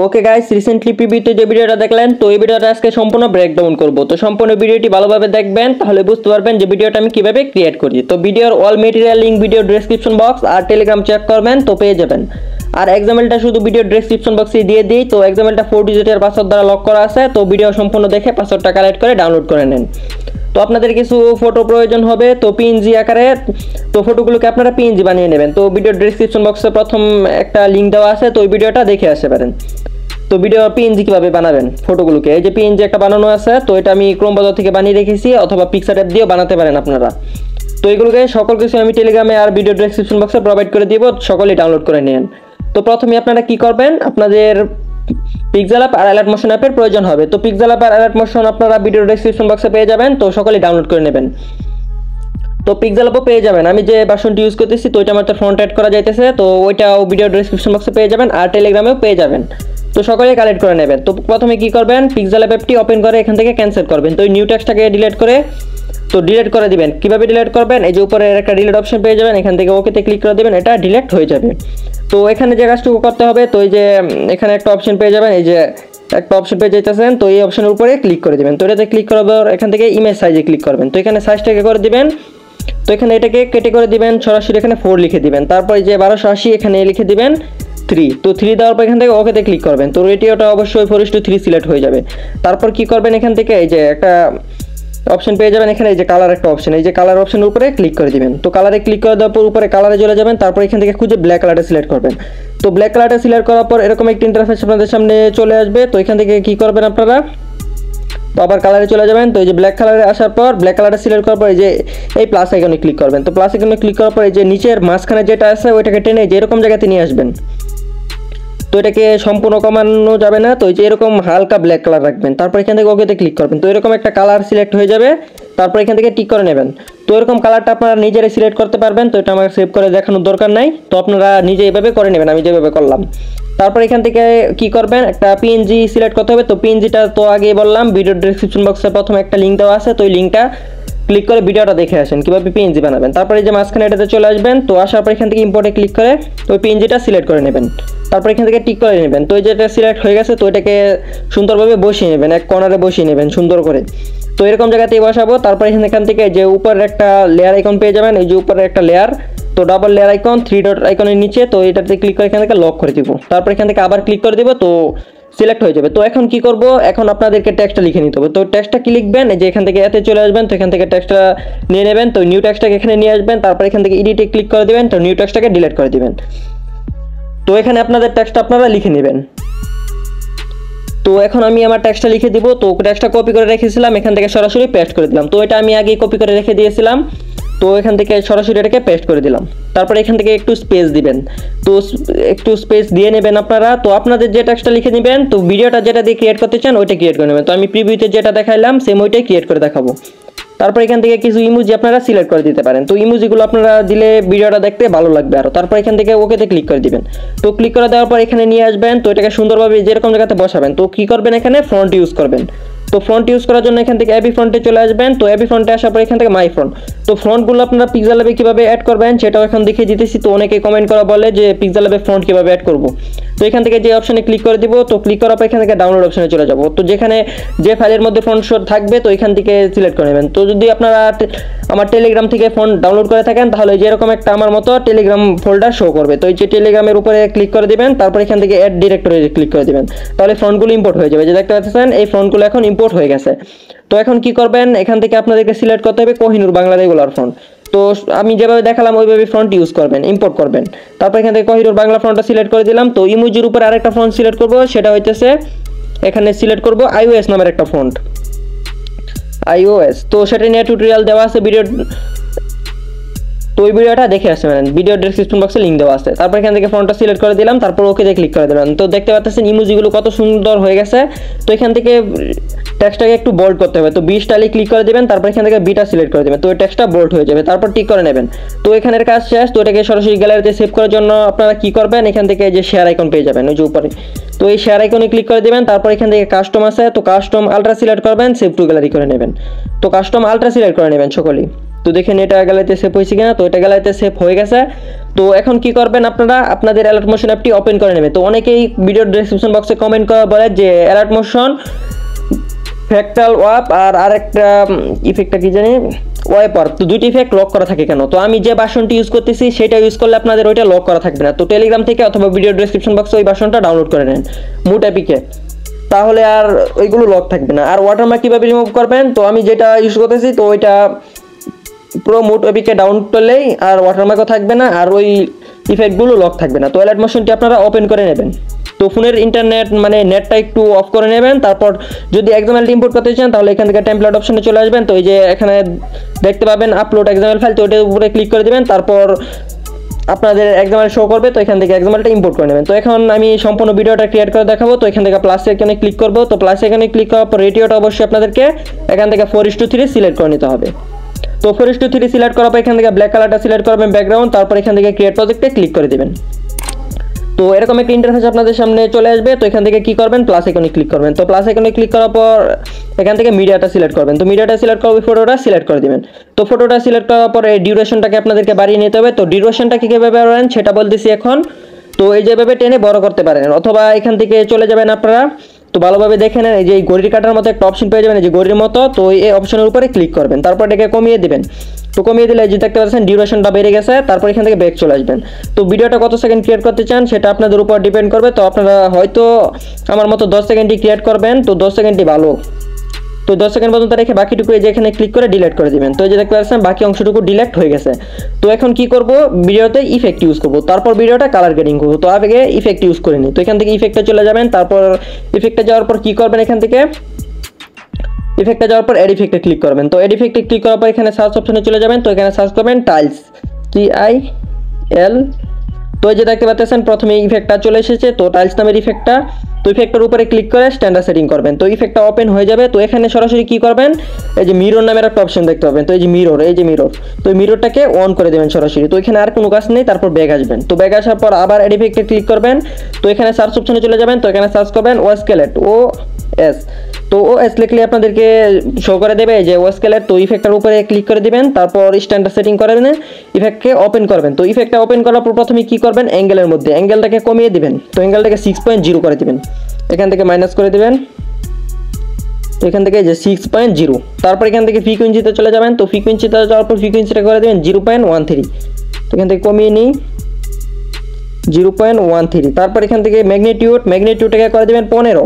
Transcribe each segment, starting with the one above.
Okay guys, recently প্রিভিউতে যে ভিডিওটা দেখলেন, তো এই ভিডিওটা আজকে সম্পূর্ণ ব্রেকডাউন করব। তো সম্পূর্ণ ভিডিওটি ভালোভাবে দেখবেন, তাহলে বুঝতে পারবেন যে ভিডিওটা আমি কিভাবে ক্রিয়েট করি। তো ভিডিওর all material link video description box আর টেলিগ্রাম চেক করবেন, তো পেয়ে যাবেন। আর এক্সাম্পলটা শুধু ভিডিও ডেসক্রিপশন বক্সে দিয়ে দিই। তো এক্সাম্পলটা 4 ডিজিটের পাসওয়ার্ড দ্বারা লক করা আছে। তো ভিডিও সম্পূর্ণ দেখে পাসওয়ার্ডটা কালেক্ট করে ডাউনলোড করে নেন। তো আপনাদের কিছু ফটো প্রয়োজন হবে, তো পিএনজি আকারে। তো ফটোগুলোকে আপনারা পিএনজি বানিয়ে নেবেন। তো ভিডিও ডেসক্রিপশন বক্সে প্রথম একটা লিঙ্ক দেওয়া আছে, তো ওই ভিডিওটা দেখে আসতে পারেন। তো ভিডিও পিএনজি কিভাবে বানাবেন ফটোগুলোকে, এই যে পিএনজি একটা বানানো আছে, তো এটা আমি ক্রোম ব্রাউজার থেকে বানিয়ে রেখেছি, অথবা পিক্সার অ্যাপ দিয়েও বানাতে পারেন আপনারা। তো এগুলোকে সকল কিছু আমি টেলিগ্রামে আর ভিডিও ডেসক্রিপশন বক্সে প্রোভাইড করে দিব, সকলেই ডাউনলোড করে নেন। তো প্রথমে আপনারা কি করবেন, আপনাদের পিক্সেল অ্যাপ আর অ্যালার্ট মোশন অ্যাপের প্রয়োজন হবে। তো পিক্সেল অ্যাপ আর অ্যালার্ট মোশন আপনারা ভিডিও ডেসক্রিপশন বক্সে পেয়ে যাবেন, তো সকলেই ডাউনলোড করে নেবেন। তো পিক্সেল অ্যাপও পেয়ে যাবেন, আমি যে ভার্সনটি ইউজ করতেছি, তো ওইটা আমার ফ্রন্ট অ্যাড করা যাইতেছে, তো ওইটাও ভিডিও ডেসক্রিপশন বক্সে পেয়ে যাবেন, আর টেলিগ্রামেও পেয়ে যাবেন। তো সকলেই কালেক্ট করে নেবেন। তো প্রথমে কি করবেন, পিক্সেল অ্যাপটি ওপেন করে এখান থেকে ক্যান্সেল করবেন। তো এই নিউ টেক্সটটাকে ডিলিট করে তো ডিলিট করে দিবেন। কিভাবে ডিলিট করবেন, এই যে উপরে একটা ডিলিট অপশন পেয়ে যাবেন, এখান থেকে ওকেতে ক্লিক করে দিবেন, এটা ডিলিট হয়ে যাবে। তো এখানে যে কাজটুকু করতে হবে, তো এই যে এখানে একটা অপশন পেয়ে যাবেন, এই যে একটা অপশন পেয়ে যাইতেছেন, তো এই অপশনের উপরে ক্লিক করে দিবেন। তো এটাতে ক্লিক করার পর এখান থেকে ইমেজ সাইজে ক্লিক করবেন। তো এখানে সাইজটাকে করে দিবেন, তো এখানে এটাকে কেটে করে দিবেন, সরাসরি এখানে 4 লিখে দিবেন। তারপর এই যে 1280 এখানে লিখে দিবেন 3। তো 3 দেওয়ার পর এখান থেকে ওকেতে ক্লিক করবেন। তো রেটিওটা অবশ্যই 4:3 সিলেক্ট হয়ে যাবে। তারপর কি করবেন, এখান থেকে এই যে একটা অপশন পেয়ে যাবেন, এখানে এই যে কালার একটা অপশন, এই যে কালার অপশনের উপরে ক্লিক করে দিবেন। তো কালারে ক্লিক করে দেওয়ার পর উপরে কালারে চলে যাবেন। তারপর এখান থেকে খুঁজে ব্ল্যাক কালারটা সিলেক্ট করবেন। তো ব্ল্যাক কালারটা সিলেক্ট করার পর এরকম একটা ইন্টারফেস আপনাদের সামনে চলে আসবে। তো এখান থেকে কি করবেন আপনারা, তো আবার কালারে চলে যাবেন। তো এই যে ব্ল্যাক কালারে আসার পর ব্ল্যাক কালারটা সিলেক্ট করার পর এই যে এই প্লাস আইকনে ক্লিক করবেন। তো প্লাস আইকনে ক্লিক করার পর এই যে নিচের মাঝখানে যেটা আছে ওইটাকে টেনে যে এরকম জায়গাতে নিয়ে আসবেন। তো এটাকে সম্পূর্ণ কমানো যাবে না, তো এই যে এরকম হালকা ব্ল্যাক কালার রাখবেন। তারপর এখান থেকে ওকেতে ক্লিক করবেন। তো এরকম একটা কালার সিলেক্ট হয়ে যাবে। তারপর এখান থেকে টিক করে নেবেন। তো এরকম কালারটা আপনারা নিজেরাই সিলেক্ট করতে পারবেন। তো এটা আমার সেভ করে দেখানোর দরকার নাই, তো আপনারা নিজে এভাবে করে নেবেন, আমি যেভাবে করলাম। তারপর এখান থেকে কি করবেন, একটা পিএনজি সিলেক্ট করতে হবে। তো পিএনজিটা তো আগেই বললাম, ভিডিও ডেসক্রিপশন বক্সে প্রথমে একটা লিঙ্ক দেওয়া আছে, তো ওই লিঙ্কটা ক্লিক করে ভিডিওটা দেখে আসেন কিভাবে পিএনজি বানাবেন। তারপরে এই যে মাঝখানে এটাতে চলে আসবেন। তো আসার পর এখান থেকে ইম্পোর্টে ক্লিক করে তো ওই পিএনজিটা সিলেক্ট করে নেবেন। তারপর এখান থেকে টিক করে নেবেন। তো এই যেটা সিলেক্ট হয়ে গেছে, তো এটাকে সুন্দরভাবে বসিয়ে নেবেন, এক কর্নারে বসিয়ে নেবেন সুন্দর করে। তো এরকম জায়গাতেই বসাবো। তারপর এখান থেকে যে উপরে একটা লেয়ার আইকন পেয়ে যাবেন, এই যে উপরে একটা লেয়ার, তো ডাবল লেয়ার আইকন 3 ডট আইকনের নিচে, তো এটাতে ক্লিক করে এখান থেকে লক করে দিব। তারপর এখান থেকে আবার ক্লিক করে দিব, তো সিলেক্ট হয়ে যাবে। তো এখন কি করব, এখন আপনাদেরকে টেক্সটটা লিখে নিতে হবে। তো টেক্সটটা কি লিখবেন, এই যে এখান থেকে এতে চলে আসবেন। তো এখান থেকে টেক্সটটা নিয়ে নেবেন। তো নিউ টেক্সটটাকে এখানে নিয়ে আসবেন। তারপর এখান থেকে এডিটে ক্লিক করে দিবেন। তো নিউ টেক্সটটাকে ডিলিট করে দিবেন। তো এখানে আপনাদের টেক্সটটা আপনারা লিখে নেবেন। তো এখন আমি আমার টেক্সটটা লিখে দিব। তো টেক্সটটা কপি করে রেখেছিলাম, এখান থেকে সরাসরি পেস্ট করে দিলাম। তো এটা আমি আগেই কপি করে রেখে দিয়েছিলাম, তো এখান থেকে সরাসরি এটাকে পেস্ট করে দিলাম। তারপর এখান থেকে একটু স্পেস দিবেন। তো একটু স্পেস দিয়ে নেবেন আপনারা। তো আপনাদের যে টেক্সটটা লিখে নেবেন, তো ভিডিওটা যেটা দিয়ে ক্রিয়েট করতে চান ওইটা ক্রিয়েট করে নেবেন। তো আমি প্রিভিউতে যেটা দেখাইলাম সেম ওইটাই ক্রিয়েট করে দেখাবো। তারপর এখান থেকে কিছু ইমোজি আপনারা সিলেক্ট করে দিতে পারেন। তো ইমোজিগুলো আপনারা দিলে ভিডিওটা দেখতে ভালো লাগবে আরও। তারপর এখান থেকে ওকেতে ক্লিক করে দিবেন। তো ক্লিক করে দেওয়ার পর এখানে নিয়ে আসবেন। তো এটাকে সুন্দরভাবে যেরকম জায়গাতে বসাবেন। তো কী করবেন, এখানে ফ্রন্ট ইউজ করবেন। তো ফ্রন্ট ইউজ করার জন্য এখান থেকে অ্যাবি ফ্রন্টে চলে আসবেন। তো অ্যাবি ফ্রন্টে আসার পর এখান থেকে মাই ফ্রন্ট। তো ফ্রন্টগুলো আপনারা পিক্সেল ল্যাবে কীভাবে অ্যাড করবেন সেটাও এখন দেখিয়ে দিতেছি। তো অনেকে কমেন্ট করা বলে যে পিক্সেল ল্যাবে ফ্রন্ট কীভাবে অ্যাড করবো। তো এখান থেকে যে অপশনে ক্লিক করে দিব। তো ক্লিক করার পর এখান থেকে ডাউনলোড অপশনে চলে যাব। তো যেখানে যে ফাইলের মধ্যে ফ্রন্ট শো থাকবে, তো এখান থেকে সিলেক্ট করে নেবেন। তো যদি আপনারা আমার টেলিগ্রাম থেকে ফোন ডাউনলোড করে থাকেন, তাহলে যেরকম একটা আমার মতো টেলিগ্রাম ফোল্ডার শো করবে। তো এই যে টেলিগ্রামের উপরে ক্লিক করে দিবেন। তারপর এখান থেকে অ্যাড ডিরেক্টরি ক্লিক করে দিবেন। তাহলে ফ্রন্টগুলো ইম্পোর্ট হয়ে যাবে। যে দেখতে পাচ্ছেন এই ফ্রন্টগুলো এখন ইম্পোর্ট হয়ে গেছে। তো এখন কি করবেন, এখান থেকে আপনাদেরকে সিলেক্ট করতে হবে কোহিনুর বাংলা রেগুলার ফ্রন্ট। তো আমি যেভাবে দেখালাম ওইভাবে ফ্রন্ট ইউজ করবেন, ইম্পোর্ট করবেন। তারপর এখান থেকে কোহিনুর বাংলা ফ্রন্টটা সিলেক্ট করে দিলাম। তো ইমোজির উপরে আরেকটা ফ্রন্ট সিলেক্ট করব, সেটা হইতেছে এখানে সিলেক্ট করব iOS নামের একটা ফ্রন্ট, iOS। তো সেটা নিয়ে টিউটোরিয়াল দেওয়া আছে ভিডিও, তো ওই ভিডিওটা দেখে আসতে পারেন, ভিডিও ডেসক্রিপশন বক্সে লিঙ্ক দেওয়া আছে। তারপর এখান থেকে ফ্রন্টটা সিলেক্ট করে দিলাম। তারপর ওকেতে ক্লিক করে দিলাম। তো দেখতে পাচ্ছেন ইমোজিগুলো কত সুন্দর হয়ে গেছে। তো এখান থেকে টেক্সটটাকে একটু বোল্ড করতে হবে। তো 20 টালি ক্লিক করে দেবেন। তারপর এখান থেকে বিটা সিলেক্ট করে দেবেন। তো এই টেক্সটটা বোল্ড হয়ে যাবে। তারপর টিক করে নেবেন। তো এখানের কাজ শেষ। তো এটাকে সরাসরি গ্যালারিতে সেভ করার জন্য আপনারা কি করবেন, এখান থেকে যে শেয়ার আইকন পেয়ে যাবেন ওই যে উপরে। তো এই শেয়ার আইকনে ক্লিক করে দেবেন। তারপর এখান থেকে কাস্টম আছে, তো কাস্টম আলট্রা সিলেক্ট করবেন, সেভ টু গ্যালারি করে নেবেন। তো কাস্টম আলট্রা সিলেক্ট করে নেবেন সকলেই। তো দেখেন এটা গ্যালারিতে সেভ হয়েছে কিনা, তো এটা গ্যালারিতে সেভ হয়ে গেছে। তো এখন কি করবেন আপনারা, আপনাদের অ্যালার্ট মোশন অ্যাপটি ওপেন করে নেবেন। তো অনেকেই ভিডিও ডেসক্রিপশন বক্সে কমেন্ট করে বলে যে অ্যালার্ট মোশন, ফ্র্যাকটাল ওয়াপ আর আরেকটা ইফেক্টটা কি জানি, ওয়াইপার, তো দুইটি ইফেক্ট লক করা থাকে কেন? তো আমি যে ভার্সনটি ইউজ করতেছি সেটা ইউজ করলে আপনাদের ওইটা লক করা থাকবে না। তো টেলিগ্রাম থেকে অথবা ভিডিও ডেসক্রিপশন বক্সে ওই ভার্সনটা ডাউনলোড করে নেন মুড অ্যাপিকে, তাহলে আর ওইগুলো লক থাকবে না। আর ওয়াটারমার্ক কীভাবে রিমুভ করবেন, তো আমি যেটা ইউজ করতেছি তো ওইটা পুরো মুড অ্যাপিকে ডাউনলোড করলেই আর ওয়াটারমার্কও থাকবে না, আর ওই ইফেক্টগুলো লক থাকবে না। তো অ্যালার্ট মোশনটি আপনারা ওপেন করে নেবেন। তো ফোনের ইন্টারনেট মানে নেটটা একটু অফ করে নেবেন। তারপর যদি এক্সাম্পল ইম্পোর্ট করতে চান তাহলে এখান থেকে টেমপ্লেট অপশনে চলে আসবেন। তো এই যে এখানে দেখতে পাবেন আপলোড এক্সাম্পল ফাইল, তো ওটার উপরে ক্লিক করে দেবেন। তারপর আপনাদের এক্সাম্পল শো করবে, তো এখান থেকে এক্সাম্পলটা ইম্পোর্ট করে নেবেন। তো এখন আমি সম্পূর্ণ ভিডিওটা ক্রিয়েট করে দেখাবো। তো এখান থেকে প্লাস এখানে ক্লিক করবো। তো প্লাস এখানে ক্লিক করার পর রেটিওটা অবশ্যই আপনাদেরকে এখান থেকে 4:3 সিলেক্ট করে নিতে হবে। তো 4:3 সিলেক্ট করার পর এখান থেকে ব্ল্যাক কালারটা সিলেক্ট করবেন ব্যাকগ্রাউন্ড, তারপর এখান থেকে ক্রিয়েট প্রজেক্টে ক্লিক করে দেবেন। তো এরকম একটা ইন্টারফেস আপনাদের সামনে চলে আসবে। তো এখান থেকে কি করবেন, প্লাস আইকনে ক্লিক করবেন। তো প্লাস আইকনে ক্লিক করার পর এখান থেকে মিডিয়াটা সিলেক্ট করবেন। তো মিডিয়াটা সিলেক্ট করে ফটোটা সিলেক্ট করে দিবেন। তো ফটোটা সিলেক্ট করার পর এই ডিউরেশনটাকে আপনাদেরকে বাড়িয়ে নিতে হবে। তো ডিউরেশনটা কীভাবে বাড়াবেন সেটা বলতেছি এখন। তো এই যেভাবে টেনে বড় করতে পারেন, অথবা এখান থেকে চলে যাবেন আপনারা। তো ভালোভাবে দেখে নেন, এই যে ঘড়ির কাটার মতো একটা অপশন পেয়ে যাবেন, এই যে ঘড়ির মতো। তো এই অপশনের উপরে ক্লিক করবেন, তারপর এটাকে কমিয়ে দিবেন। তো কমিয়ে দিলে যে দেখতে পাচ্ছেন ডিউরেশনটা বেড়ে গেছে। তারপর এখান থেকে ব্যাক চলে আসবেন। তো ভিডিওটা কত সেকেন্ড ক্রিয়েট করতে চান সেটা আপনাদের উপর ডিপেন্ড করবে। তো আপনারা হয়তো আমার মতো 10 সেকেন্ডই ক্রিয়েট করবেন, তো 10 সেকেন্ডই ভালো। তো 10 সেকেন্ড পর্যন্ত রেখে বাকিটুকু এই যে এখানে ক্লিক করে ডিলিট করে দিবেন। তো এই যে দেখতে পাচ্ছেন বাকি অংশটুকু ডিলিট হয়ে গেছে। তো এখন কি করব, ভিডিওতে ইফেক্ট ইউজ করব, তারপর ভিডিওটা কালার গ্রেডিং করব। তো আগে ইফেক্ট ইউজ করে নিই। তো এখান থেকে ইফেক্টে চলে যাবেন। তারপর ইফেক্টে যাওয়ার পর কি করবেন, এখান থেকে ইফেক্টে যাওয়ার পর এড ইফেক্টে ক্লিক করবেন। তো এড ইফেক্টে ক্লিক করার পর এখানে সার্চ অপশনে চলে যাবেন। তো এখানে সার্চ করবেন টাইলস, TIL। তো এই যে দেখতে পাচ্ছেন প্রথমে ইফেক্টটা চলে এসেছে, তো টাইলস নামের ইফেক্টটা। তো ইফেক্টের উপরে ক্লিক করে স্ট্যান্ডার্ড সেটিং করবেন। তো ইফেক্টটা ওপেন হয়ে যাবে। তো এখানে সরাসরি কি করবেন, এই যে মিরর নামের একটা অপশন দেখতে পাবেন। তো এই যে মিরর, এই যে মিরর, তো এই মিররটাকে অন করে দেবেন সরাসরি। তো এখানে আর কোনো কাজ নেই। তারপর ব্যাক আসবেন। তো ব্যাক আসার পর আবার এড ইফেক্টে ক্লিক করবেন। তো এখানে সার্চ অপশনে চলে যাবেন। তো এখানে সার্চ করবেন ওয়াস্কেলেট, OS। তো OS লিখলে আপনাদেরকে শো করে দেবে যে ওয়াস্কেলেট। তো ইফেক্টের উপরে ক্লিক করে দিবেন। তারপর স্ট্যান্ডার্ড সেটিং করে দেন, ইফেক্টকে ওপেন করবেন। তো ইফেক্টটা ওপেন করার পর প্রথমে কি করবেন, অ্যাঙ্গেলের মধ্যে অ্যাঙ্গেলটাকে কমিয়ে দিবেন। তো অ্যাঙ্গেলটাকে 6.0 করে দিবেন, এখান থেকে মাইনাস করে দিবেন। তো এখান থেকে যে 6.0, তারপর এখান থেকে ফ্রিকোয়েন্সিতে চলে যাবেন। তো ফ্রিকোয়েন্সিতে যাওয়ার পর ফ্রিকোয়েন্সিটা করে দেবেন 0.13। তো এখান থেকে কমিয়ে নিই 0.13। তারপর এখান থেকে ম্যাগনিটিউডটাকে করে দেবেন 15,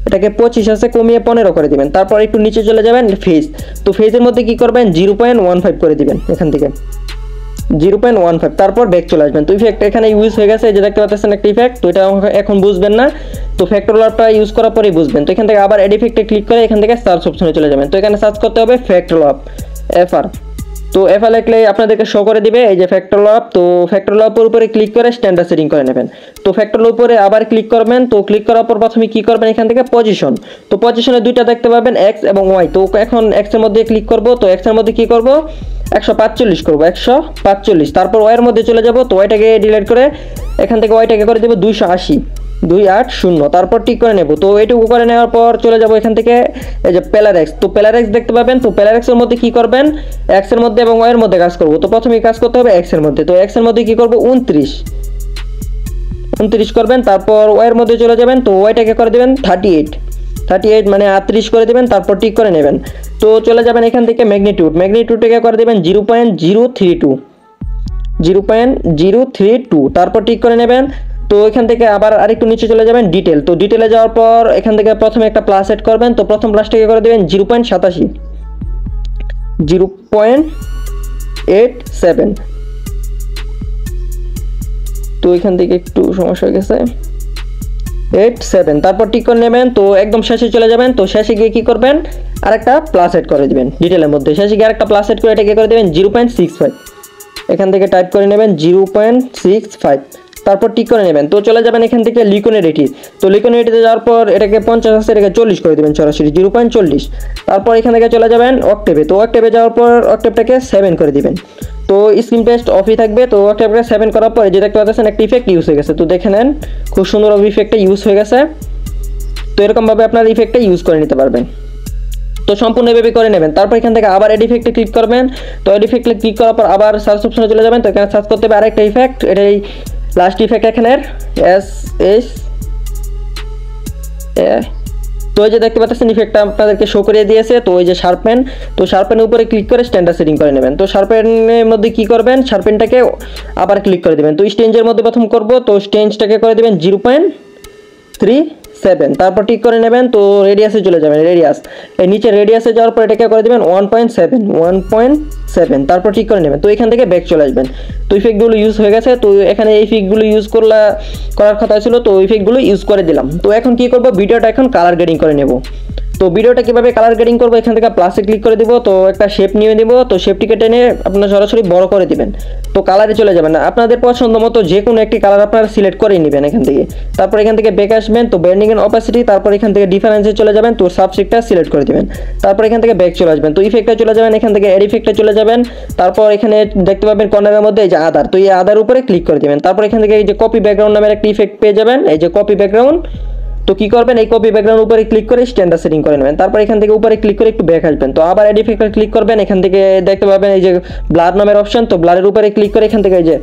এটাকে 25 আছে, কমিয়ে 15 করে দিবেন। তারপর একটু নিচে চলে যাবেন ফেজ। তো ফেজের মধ্যে কি করবেন 0.15 করে দিবেন, এখান থেকে 0.15। তারপর ব্যাক চলে আসবেন। তো ইফেক্ট এখানে ইউজ হয়ে গেছে, যে দেখতে পাচ্ছেন একটা ইফেক্ট। তো এটা এখন বুঝবেন না, তো ফ্যাক্টরলাপটা ইউজ করার পরেই বুঝবেন। তো এখান থেকে আবার এড ইফেক্টে ক্লিক করে এখান থেকে সার্চ অপশনে চলে যাবেন। তো এখানে সার্চ করতে হবে ফ্যাক্টরলাপ, FR। তো FR লিখলে আপনাদেরকে শো করে দিবে এই যে ফ্যাক্টরলাপ। তো ফ্যাক্টরলাপের উপরে ক্লিক করে স্ট্যান্ডার্ড সেটিং করে নেবেন। তো ফ্যাক্টরলাপ উপরে আবার ক্লিক করবেন। তো ক্লিক করার পর প্রথমে কি করবেন, এখান থেকে পজিশন। তো পজিশনে দুইটা দেখতে পাবেন, X এবং Y। তো এখন X এর মধ্যে ক্লিক করব। তো X এর মধ্যে কি করব, 145 করব, 145। তারপর Y এর মধ্যে চলে যাব। তো ওয়াইটাকে ডিলিট করে এখান থেকে ওয়াইটাকে করে দেব 280, 280। তারপর টিক করে নেব। তো এইটুকু করে নেওয়ার পর চলে যাব এখান থেকে এই যে প্যালারেক্স। তো প্যালারেক্স দেখতে পাবেন। তো প্যালারেক্সের মধ্যে কি করবেন, X এর মধ্যে এবং Y এর মধ্যে কাজ করব। তো প্রথমে কাজ করতে হবে X এর মধ্যে। তো X এর মধ্যে কি করব 29 করবেন। তারপর Y এর মধ্যে চলে যাবেন। তো ওয়াইটাকে করে দেবেন 38 মানে 38 করে দেবেন। তারপর টিক করে নেবেন। তো চলে যাবেন এখান থেকে ম্যাগনিটিউডটাকে করে দেবেন 0.032। তারপর টিক করে নেবেন। তো এখান থেকে আবার আরেকটু নিচে চলে যাবেন ডিটেল। তো ডিটেলে যাওয়ার পর এখান থেকে প্রথমে একটা প্লাস সেট করবেন। তো প্রথম প্লাসটাকে করে দেবেন 0.87। তো এখান থেকে একটু সমস্যা হয়ে গেছে, 87। তারপর টিক করে নেবেন। তো একদম শেষে চলে যাবেন। তো শেষে গিয়ে কি করবেন, আরেকটা প্লাস সেট করে দিবেন ডিটেলের মধ্যে। শেষে গিয়ে আরেকটা প্লাস সেট করে এটাকে করে দেবেন 0.65। এখান থেকে টাইপ করে নেবেন 0.65। তারপর টিক করে নেবেন। তো চলে যাবেন এখান থেকে লিকোনেরিটি। তো লিকোনেরিটিতে যাওয়ার পর এটাকে 50 আছে, এটাকে 40 করে দেবেন সরাসরি 0.40। তারপর এখান থেকে চলে যাবেন অক্টেভে। তো অক্টেভে যাওয়ার পর অক্টেভটাকে 7 করে দিবেন। তো স্ক্রিন টেস্ট অফই থাকবে। তো অক্টেভটাকে 7 করার পরে যে দেখতে পাচ্ছেন একটা ইফেক্ট ইউজ হয়ে গেছে। তো দেখে নেন খুব সুন্দর ইফেক্টটা ইউজ হয়ে গেছে। তো এরকমভাবে আপনার ইফেক্টটা ইউজ করে নিতে পারবেন। তো সম্পূর্ণ এভাবে করে নেবেন। তারপর এখান থেকে আবার এড ইফেক্টে ক্লিক করবেন। তো এড ইফেক্টে ক্লিক করার পর আবার সার্চ অপশনে চলে যাবেন। তো এখানে সার্চ করতে হবে আরেকটা ইফেক্ট, এটাই লাস্ট ইফেক্ট এখানের এস তো এই যে দেখতে পাচ্ছেন ইফেক্টটা আপনাদেরকে শো করে দিয়েছে। তো ওই যে শার্পেন, তো শার্পেনের উপরে ক্লিক করে স্ট্যান্ডার্ড সেটিং করে নেবেন। তো শার্পেনের মধ্যে কি করবেন, শার্পেনটাকে আবার ক্লিক করে দেবেন। তো স্টেঞ্জের মধ্যে প্রথম করব, তো স্টেঞ্জটাকে করে দেবেন 0.37, তারপর ঠিক করে নেবেন। তো রেডিয়াসে চলে যাবেন, রেডিয়াস এই নিচে রেডিয়াসে যাওয়ার পর এটাকে করে দেবেন 1.7, তারপর ঠিক করে নেবেন। তো এখান থেকে ব্যাক চলে আসবেন। তো ইফেক্টগুলো ইউজ হয়ে গেছে। তো এখানে এই ইফেক্টগুলো ইউজ করার কথা ছিল, তো ইফেক্টগুলো ইউজ করে দিলাম। তো এখন কি করব, ভিডিওটা এখন কালার গ্রেডিং করে নেব। তো ভিডিওটা কীভাবে কালার গ্রেডিং করবো, এখান থেকে প্লাসে ক্লিক করে দিব। তো একটা শেপ নিয়ে দিব, তো শেপটিকে টেনে আপনার সরাসরি বড় করে দিবেন। তো কালারে চলে যাবেন, আপনাদের পছন্দ মতো যে কোনো একটি কালার আপনারা সিলেক্ট করে নেবেন এখান থেকে। তারপর এখান থেকে ব্যাক আসবেন, তো ব্যান্ডিং এন্ড অপাসিটি, তারপর এখান থেকে ডিফারেন্সে চলে যাবেন। তো সাবজেক্টটা সিলেক্ট করে দিবেন। তারপর এখান থেকে ব্যাক চলে আসবেন, তো ইফেক্টে চলে যাবেন, এখান থেকে এড ইফেক্টে চলে যাবেন। তারপর এখানে দেখতে পাবেন কর্নারের মধ্যে এই যে আদার, তো এই আদার উপরে ক্লিক করে দিবেন। তারপর এখান থেকে এই যে কপি ব্যাকগ্রাউন্ড নামের একটা ইফেক্ট পেয়ে যাবেন, এই যে কপি ব্যাকগ্রাউন্ড। তো কি করবেন, এই কপি ব্যাকগ্রাউন্ড উপরে ক্লিক করে স্ট্যান্ডার্ড সেটিং করে নেবেন। তারপর এখান থেকে উপরে ক্লিক করে একটু ব্যাক আসবেন। তো আবার এড ইফেক্টে ক্লিক করবেন, এখান থেকে দেখতে পাবেন এই যে ব্লার নামের অপশন। তো ব্লারের উপরে ক্লিক করে এখান থেকে এই যে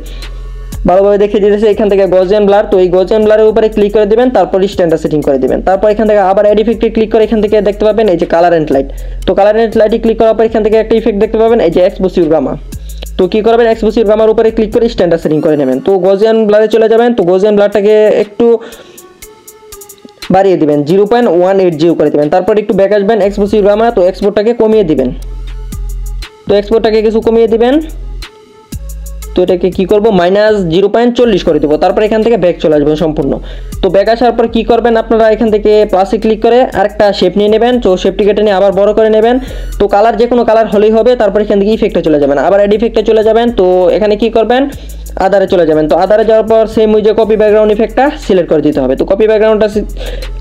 ভালোভাবে দেখিয়ে দিতেছে, এখান থেকে গজিয়ান ব্লার, তো এই গজিয়ান ব্লারের উপরে ক্লিক করে দিবেন। তারপর স্ট্যান্ডার্ড সেটিং করে দিবেন। তারপর এখান থেকে আবার এড ইফেক্টে ক্লিক করে এখান থেকে দেখতে পাবেন এই যে কালার এন্ড লাইট। তো কালার এন্ড লাইটে ক্লিক করার পর এখান থেকে একটা ইফেক্ট দেখতে পাবেন এই যে এক্সপোজিউর গামা। তো কি করবেন, এক্সপোজিউর গামার উপরে ক্লিক করে স্ট্যান্ডার্ড সেটিং করে নেবেন। তো গজিয়ান ব্লারে চলে যাবেন। তো গজিয়ান ব্লারটাকে একটু বাড়িয়ে দিবেন, 0.180 করে দিবেন। তারপর একটু ব্যাক আসবেন, এক্সপোজিউর গামা, তো এক্সপোর্টটাকে কমিয়ে দিবেন। তো এক্সপোর্টটাকে কিছু কমিয়ে দিবেন। তো এটাকে কি করব, -0.40 করে দেবো। তারপর এখান থেকে ব্যাক চলে আসবেন সম্পূর্ণ। তো ব্যাক আসার পর কি করবেন, আপনারা এখান থেকে প্লাসে ক্লিক করে আরেকটা শেপ নিয়ে নেবেন। তো শেপটি কেটে নিয়ে আবার বড় করে নেবেন। তো কালার যে কোনো কালার হলেই হবে। তারপর এখান থেকে ইফেক্টে চলে যাবেন, আবার এড ইফেক্টে চলে যাবেন। তো এখানে কি করবেন, আদারে চলে যাবেন। তো আদারে যাওয়ার পর সেম ওই যে কপি ব্যাকগ্রাউন্ড ইফেক্টটা সিলেক্ট করে দিতে হবে। তো কপি ব্যাকগ্রাউন্ডটা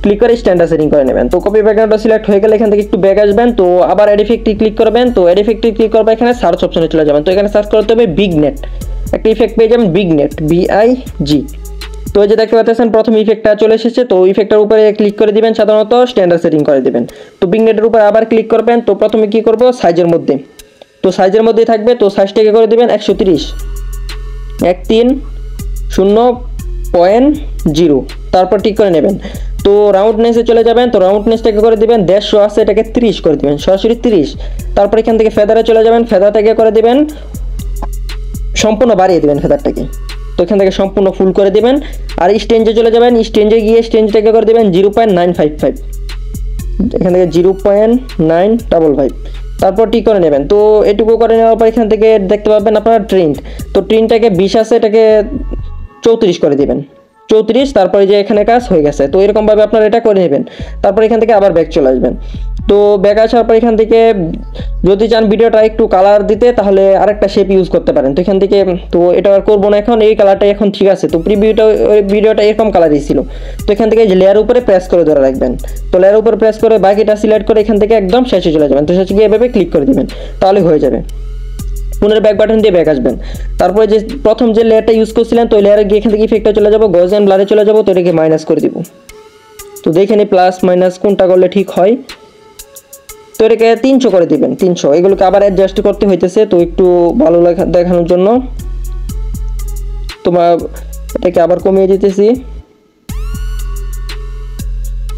ক্লিক করে স্ট্যান্ডার্ড সেটিং করে নেবেন। তো কপি ব্যাকগ্রাউন্ডটা সিলেক্ট হয়ে গেলে এখান থেকে একটু ব্যাক আসবেন। তো আবার এড ইফেক্টে ক্লিক করবেন। তো এড ইফেক্টে ক্লিক করবেন, এখানে সার্চ অপশনে চলে যাবেন। তো এখানে সার্চ করতে হবে বিগ নেট, একটা ইফেক্ট পেয়ে যাবেন বিগ নেট, BIG। তো এই যে দেখতে পাচ্ছেন প্রথম ইফেক্টটা চলে এসেছে। তো ইফেক্টটার উপরে ক্লিক করে দিবেন, সাধারণত স্ট্যান্ডার্ড সেটিং করে দিবেন। তো বিগ নেটের উপর আবার ক্লিক করবেন। তো প্রথমে কি করব, সাইজের মধ্যে, তো সাইজের মধ্যেই থাকবে। তো সাইজটাকে করে দিবেন 130, তারপর ঠিক করে নেবেন। তো রাউন্ডনেসে চলে যাবেন। তো রাউন্ডনেসটাকে করে দিবেন 150 আছে, এটাকে 30 করে দিবেন, সরাসরি 30। তারপর এখান থেকে ফেদারে চলে যাবেন, ফেদারটাকে করে দিবেন সম্পূর্ণ বাড়িয়ে দিবেন ফেদারটাকে। তো এখান থেকে সম্পূর্ণ ফুল করে দিবেন। আর স্টেঞ্জে চলে যাবেন, স্টেঞ্জে গিয়ে স্টেঞ্জটাকে করে দিবেন 0.955, এখান থেকে 0.955, তারপর ঠিক করে নেবেন। তো এটুকু করে নেওয়ার পর এখান থেকে দেখতে পাবেন আপনারা ট্রেন্ড, তো ট্রেন্ডটাকে 20 আছে, এটাকে 34 করে দিবেন, 34। তারপরে যে এখানে কাজ হয়ে গেছে। তো এরকমভাবে আপনারা এটা করে নেবেন। তারপর এখান থেকে আবার ব্যাক চলে আসবেন। তো ব্যাক আসার পর এখান থেকে যদি চান ভিডিওটা একটু কালার দিতে, তাহলে আরেকটা শেপ ইউজ করতে পারেন। তো এখান থেকে, তো এটা আর করবো না এখন, এই কালারটা এখন ঠিক আছে। তো ভিডিওটা এরকম কালারই ছিল। তো এখান থেকে যে লেয়ার উপরে প্রেস করে ধরে রাখবেন। তো লেয়ার উপরে প্রেস করে বাকিটা সিলেক্ট করে এখান থেকে একদম শেষে চলে যাবেন। তো শেষে গিয়ে এভাবে ক্লিক করে দিবেন, তাহলে হয়ে যাবে। পুনরায় ব্যাক বাটন দিয়ে ব্যাক আসবেন। তারপরে যে প্রথম যে লেয়ারটা ইউজ করছিলেন, তো ওই লেয়ারে গিয়ে এখান থেকে ইফেক্টে চলে যাবো, গজিয়ান ব্লারে চলে যাবো। তো এটাকে মাইনাস করে দিব। তো দেখে নিই প্লাস মাইনাস কোনটা করলে ঠিক হয়। তো এটাকে 300 করে দিবেন, 300। এগুলোকে আবার অ্যাডজাস্ট করতে হইতেছে, তো একটু ভালো দেখানোর জন্য তোমার এটাকে আবার কমিয়ে দিতেছি।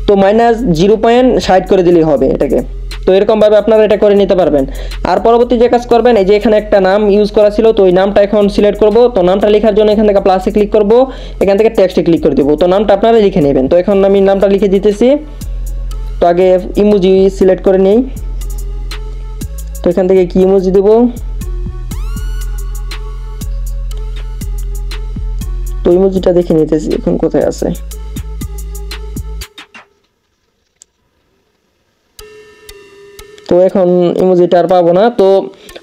তো -0.60 করে দিলেই হবে এটাকে। তো এরকমভাবে আপনারা এটা করে নিতে পারবেন। আর পরবর্তী যে কাজ করবেন, এই যে এখানে একটা নাম ইউজ করা ছিল, তো ওই নামটা এখন সিলেক্ট করব। তো নামটা লেখার জন্য এখান থেকে প্লাসে ক্লিক করব, এখান থেকে টেক্সটে ক্লিক করে দেবো। তো নামটা আপনারা লিখে নেবেন। তো এখন আমি নামটা লিখে দিতেছি। তো আগে ইমোজি সিলেক্ট করে নেই। তো এখান থেকে কি ইমোজি দেব, তো ইমোজিটা দেখে নিতেছি এখন কোথায় আছে। তো এখন ইমোজিটা আর পাবো না, তো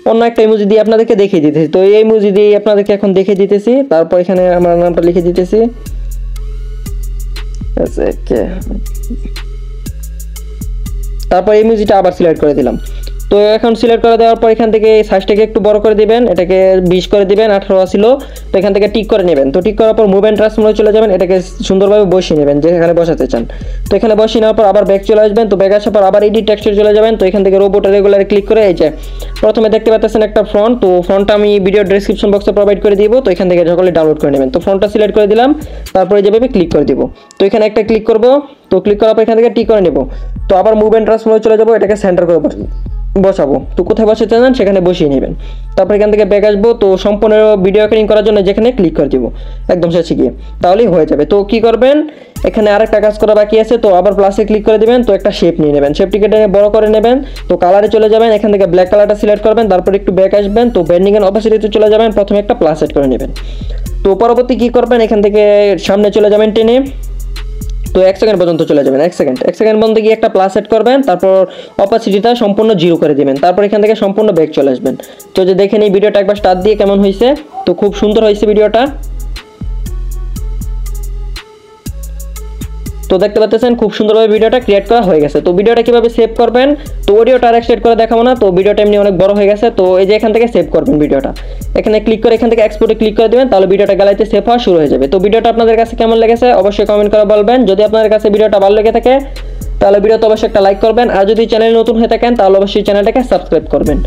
অন্য একটা ইমোজি দিয়ে আপনাদেরকে দেখিয়ে দিতেছি। তো এই ইমোজি দিয়ে আপনাদেরকে এখন দেখিয়ে দিতেছি। তারপর এখানে আমার নামটা লিখে দিতেছি। তারপর ইমোজিটা আবার সিলেক্ট করে দিলাম। তো তো এখন সিলেক্ট করে দেওয়ার পর এখান থেকে সাইজটাকে একটু বড় করে দিবেন, এটাকে 20 করে দিবেন, 18 ছিল। তো এখান থেকে টিক করে নেবেন। তো টিক করার পর মুভ এন্ড ট্রান্স মোডে চলে যাবেন, এটাকে সুন্দরভাবে বসিয়ে নেবেন যেখানে বসাতে চান। তো এখানে বসিয়ে নেওয়ার পর আবার ব্যাক চলে আসবেন। তো ব্যাক আসার পর আবার এডিট টেক্সচারে চলে যাবেন। তো এখান থেকে রোবট রেগুলারে ক্লিক করে এই যে প্রথমে দেখতে পাচ্ছেন একটা ফ্রন্ট, তো ফ্রন্টটা আমি ভিডিও ডেসক্রিপশন বক্সে প্রোভাইড করে দিব। তো এখান থেকে সকলে ডাউনলোড করে নেবেন। তো ফ্রন্টটা সিলেক্ট করে দিলাম, তারপরে যেভাবে ক্লিক করে দিব। তো এখানে একটা ক্লিক করব, তো ক্লিক করার পর এখান থেকে টিক করে নেব। তো আবার মুভ এন্ড ট্রান্স মোডে চলে যাব, এটাকে সেন্টার করে বসাবো। তো কোথায় বসাতে চান সেখানে বসিয়ে নেবেন। তারপর এখান থেকে ব্যাক আসবো। তো সম্পূর্ণ ভিডিও রেকর্ডিং করার জন্য যেখানে ক্লিক করে দিব একদম শেষে গিয়ে, তাহলেই হয়ে যাবে। তো কি করবেন, এখানে আরেকটা কাজ করা বাকি আছে। তো আবার প্লাসে ক্লিক করে দিবেন। তো একটা শেপ নিয়ে নেবেন, শেপটিকে বড় করে নেবেন। তো কালারে চলে যাবেন, এখান থেকে ব্ল্যাক কালারটা সিলেক্ট করবেন, তারপর একটু ব্যাক আসবেন। তো ব্যান্ডিং এন্ড অপাসিটিতে চলে যাবেন, প্রথমে একটা প্লাস সেট করে নেবেন। তো পরবর্তী কি করবেন, এখান থেকে সামনে চলে যাবেন টেনে। তো 1 সেকেন্ড পর্যন্ত চলে যাবেন, 1 সেকেন্ড পর্যন্ত গিয়ে একটা প্লাস সেট করবেন, তারপর অপাসিটিটা সম্পূর্ণ 0 করে দিবেন। তারপর এখান থেকে সম্পূর্ণ ব্যাক চলে আসবেন। তো যে দেখেন এই ভিডিওটা একবার স্টার্ট দিয়ে কেমন হয়েছে, তো খুব সুন্দর হয়েছে ভিডিওটা। তো দেখতে পাচ্ছেন খুব সুন্দরভাবে ভিডিওটা ক্রিয়েট করা হয়ে গেছে। তো ভিডিওটা কিভাবে সেভ করবেন, তো অডিওটা আর এক্সট্রেট করে দেখাবো না, তো ভিডিওটা এমনি অনেক বড় হয়ে গেছে। তো এই যে এখান থেকে সেভ করবেন ভিডিওটা, এখানে ক্লিক করে এখান থেকে এক্সপোর্টে ক্লিক করে দিবেন, তাহলে ভিডিওটা গ্যালারিতে সেভ হওয়া শুরু হয়ে যাবে। তো ভিডিওটা আপনাদের কাছে কেমন লেগেছে অবশ্যই কমেন্ট করে বলবেন। যদি আপনাদের কাছে ভিডিওটা ভালো লেগে থাকে তাহলে ভিডিওতে অবশ্যই একটা লাইক করবেন, আর যদি চ্যানেল নতুন হয়ে থাকেন তাহলে অবশ্যই চ্যানেলটাকে সাবস্ক্রাইব করবেন।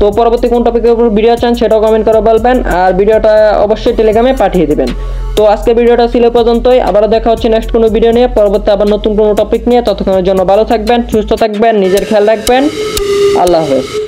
তো পরবর্তী কোন টপিকের উপর ভিডিও চান সেটাও কমেন্ট করে বলবেন, আর ভিডিওটা অবশ্যই টেলিগ্রামে পাঠিয়ে দিবেন। তো আজকে ভিডিওটা ছিল পর্যন্তই, আবারও দেখা হচ্ছে নেক্সট কোনো ভিডিও নিয়ে, পরবর্তী আবার নতুন কোনো টপিক নিয়ে। ততক্ষণের জন্য ভালো থাকবেন, সুস্থ থাকবেন, নিজের খেয়াল রাখবেন। আল্লাহ হাফেজ।